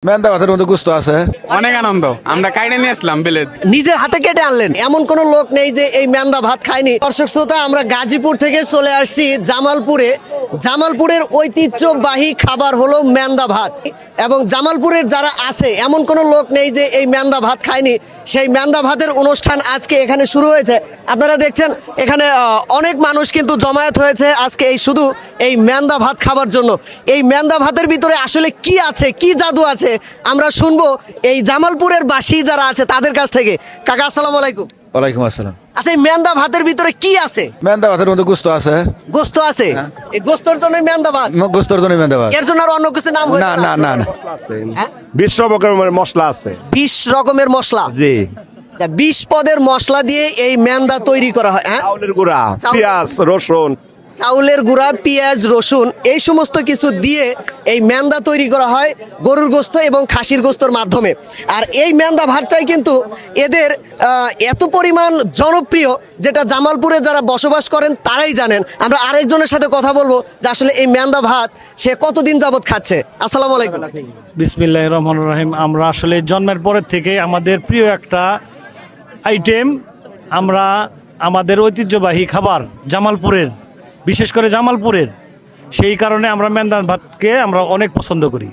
মেন্দা ভাতের মধ্যে গুস্ত আছে। অনেক আনন্দ, আমরা কাইটে নিয়ে আসলাম বিলেত। নিজের হাতে কেটে আনলেন, এমন কোন লোক নেই যে এই মেন্দা ভাত খায়নি। দর্শক শ্রোতা, আমরা গাজীপুর থেকে চলে আসছি জামালপুরে। জামালপুরের ঐতিহ্যবাহী খাবার হলো মেন্দা ভাত, এবং জামালপুরের যারা আছে এমন কোন লোক নেই যে এই মেন্দা ভাত খায়নি। সেই মেন্দা ভাতের অনুষ্ঠান আজকে এখানে শুরু হয়েছে। আপনারা দেখছেন এখানে অনেক মানুষ কিন্তু জমায়েত হয়েছে আজকে এই শুধু এই মেন্দা ভাত খাবার জন্য। এই মেন্দা ভাতের ভিতরে আসলে কি আছে, কি জাদু আছে, আমরা শুনবো এই জামালপুরের বাসী যারা আছে তাদের কাছ থেকে। কাকা আসসালামু আলাইকুম। ওয়ালাইকুম আসসালাম। আচ্ছা, এই মেন্দা ভাতের ভিতরে কি আছে? মেন্দা ভাতের মধ্যে গুস্ত আছে। গোস্ত আছে, এই গোস্তর জন্য মেন্দা ভাত। গুস্তর জন্য মেন্দা ভাত। এর জন্য আর অন্য কিছু নাম হয় না না না না। হ্যাঁ? 20 রকমের মশলা আছে। 20 রকমের মশলা। জি। 20 পদের মশলা দিয়ে এই মেন্দা তৈরি করা হয়। হ্যাঁ, চাউলের গুঁড়া, পেঁয়াজ, রসুন, চাউলের গুঁড়া, পেঁয়াজ, রসুন এই সমস্ত কিছু দিয়ে এই মেন্দা তৈরি করা হয় গরুর গোস্ত এবং খাসির গোস্তর মাধ্যমে। আর এই মেন্দা ভাতটাই কিন্তু এদের এত পরিমাণ জনপ্রিয়, যেটা জামালপুরে যারা বসবাস করেন তারাই জানেন। আমরা আরেকজনের সাথে কথা বলবো যে আসলে এই মেন্দা ভাত সে কতদিন যাবত খাচ্ছে। আসসালামু আলাইকুম। বিসমিল্লাহির রহমানির রহিম। আমরা আসলে জন্মের পরের থেকে আমাদের প্রিয় একটা আইটেম, আমরা আমাদের ঐতিহ্যবাহী খাবার জামালপুরের, বিশেষ করে জামালপুরের, সেই কারণে আমরা মেন্দা ভাতকে আমরা অনেক পছন্দ করি।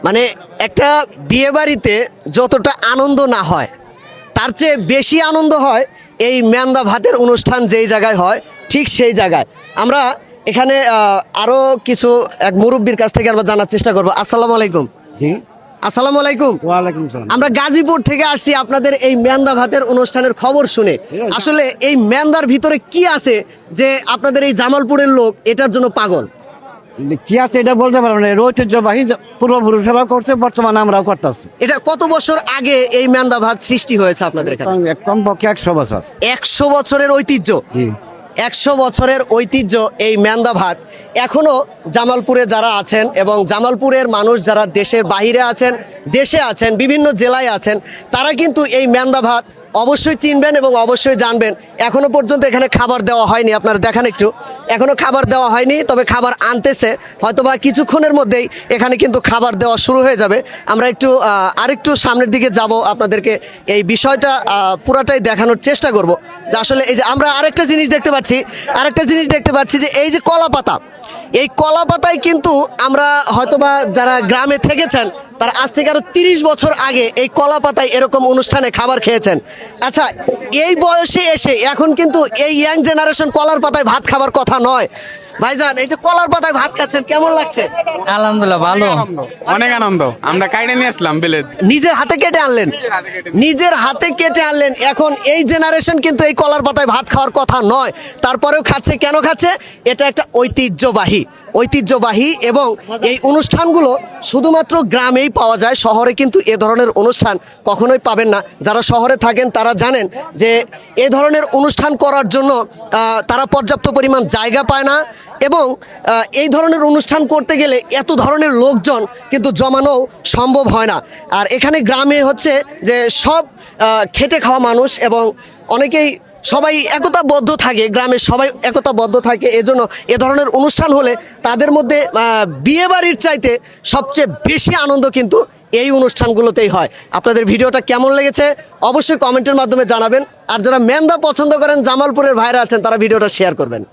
মানে একটা বিয়ে বাড়িতে যতটা আনন্দ না হয় তার চেয়ে বেশি আনন্দ হয় এই মেন্দা ভাতের অনুষ্ঠান যেই জায়গায় হয়, ঠিক সেই জায়গায়। আমরা এখানে আরও কিছু এক মুরব্বীর কাছ থেকে আমরা জানার চেষ্টা করবো। আসসালামু আলাইকুম। জি, আসসালামু আলাইকুম। ওয়ালাইকুম সালাম। আমরা গাজীপুর থেকে আসছি আপনাদের এই মেন্দা ভাতের অনুষ্ঠানের খবর শুনে। আসলে এই মেন্দার ভিতরে কি আছে যে আপনাদের এই জামালপুরের লোক এটার জন্য পাগল? কি আছে এটা বলতে পারবো না। ঐতিহ্যবাহী পূর্বপুরুষেরা করছে, বর্তমানে আমরাও করতেছি। এটা কত বছর আগে এই মেন্দা ভাত সৃষ্টি হয়েছে আপনাদের এখানে? কমপক্ষে 100 বছর। 100 বছরের ঐতিহ্য। জি। 100 বছরের ঐতিহ্য এই মেন্দা ভাত এখনো জামালপুরে যারা আছেন, এবং জামালপুরের মানুষ যারা দেশের বাইরে আছেন, দেশে আছেন, বিভিন্ন জেলায় আছেন, তারা কিন্তু এই মেন্দা ভাত অবশ্যই চিনবেন এবং অবশ্যই জানবেন। এখনো পর্যন্ত এখানে খাবার দেওয়া হয়নি, আপনারা দেখান একটু, এখনো খাবার দেওয়া হয়নি, তবে খাবার আনতেছে। হয়তোবা কিছুক্ষণের মধ্যেই এখানে কিন্তু খাবার দেওয়া শুরু হয়ে যাবে। আমরা একটু আরেকটু সামনের দিকে যাব, আপনাদেরকে এই বিষয়টা পুরাটাই দেখানোর চেষ্টা করব যে আসলে এই যে আমরা আরেকটা জিনিস দেখতে পাচ্ছি যে এই যে কলা পাতা, এই কলা পাতায় কিন্তু আমরা হয়তোবা যারা গ্রামে থেকেছেন তারা আজ থেকে আরো 30 বছর আগে এই কলা পাতায় এরকম অনুষ্ঠানে খাবার খেয়েছেন। আচ্ছা, এই বয়সে এসে এখন কিন্তু এই ইয়াং জেনারেশন কলার পাতায় ভাত খাবার কথা নয়। ভাইজান, এই যে কলার পাতায় ভাত খাচ্ছেন, কেমন লাগছে? আলহামদুলিল্লাহ, ভালো। অনেক আনন্দ, আমরা কাইটে নিয়ে আসলাম বিলেত। নিজের হাতে কেটে আনলেন, নিজের হাতে কেটে আনলেন। এখন এই জেনারেশন কিন্তু এই কলার পাতায় ভাত খাওয়ার কথা নয়, তারপরেও খাচ্ছে। কেন খাচ্ছে? এটা একটা ঐতিহ্যবাহী এবং এই অনুষ্ঠানগুলো শুধুমাত্র গ্রামেই পাওয়া যায়, শহরে কিন্তু এ ধরনের অনুষ্ঠান কখনোই পাবেন না। যারা শহরে থাকেন তারা জানেন যে এ ধরনের অনুষ্ঠান করার জন্য তারা পর্যাপ্ত পরিমাণ জায়গা পায় না, এবং এই ধরনের অনুষ্ঠান করতে গেলে এত ধরনের লোকজন কিন্তু জমানো সম্ভব হয় না। আর এখানে গ্রামে হচ্ছে যে সব খেটে খাওয়া মানুষ, এবং অনেকেই সবাই একতাবদ্ধ থাকে, গ্রামের সবাই একতাবদ্ধ থাকে। এজন্য এ ধরনের অনুষ্ঠান হলে তাদের মধ্যে বিয়ে বাড়ির চাইতে সবচেয়ে বেশি আনন্দ কিন্তু এই অনুষ্ঠানগুলোতেই হয়। আপনাদের ভিডিওটা কেমন লেগেছে অবশ্যই কমেন্টের মাধ্যমে জানাবেন। আর যারা মেন্দা পছন্দ করেন, জামালপুরের ভাইরা আছেন, তারা ভিডিওটা শেয়ার করবেন।